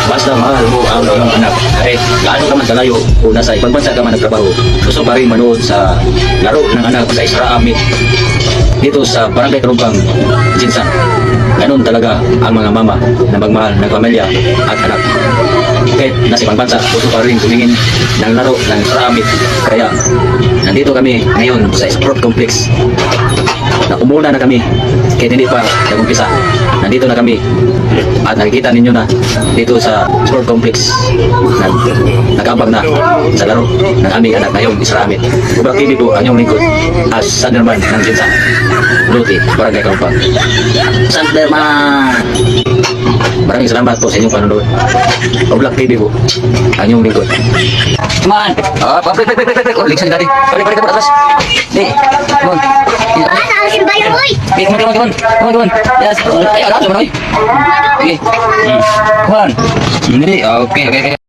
Basta mahal mo ang iyong anak. Kahit gaano ka man kalayo o nasa ibang bansa ka man nagtrabaho, gusto pa rin manood sa laro ng anak sa Isra Amit dito sa Barangay Talumpang, Jinsan. Ganun talaga ang mga mama na magmahal ng pamilya at anak. Kahit nasa ibang bansa, gusto pa rin tumingin ng laro ng Isra Amit. Kaya nandito kami ngayon sa Sport Complex. Umuna na kami, kahit hindi pa nag-umpisa. Nandito na kami at nakikita ninyo na dito sa Sport Complex nag-abang na sa laro ng aming anak ngayon, Isra Amit. Ubrak TV po ang inyong lingkod as Sanderman ng Jinsan, Luti, Barangay Talumpang. Sanderman! Maraming salamat po sa inyong panonood. Ubrak TV po ang inyong lingkod. Come on! Oh, liksan natin. Balik po atas. Hey, come on. Come on. Yes. Ay, alam mo na. Okay. Come on. Hindi. Okay.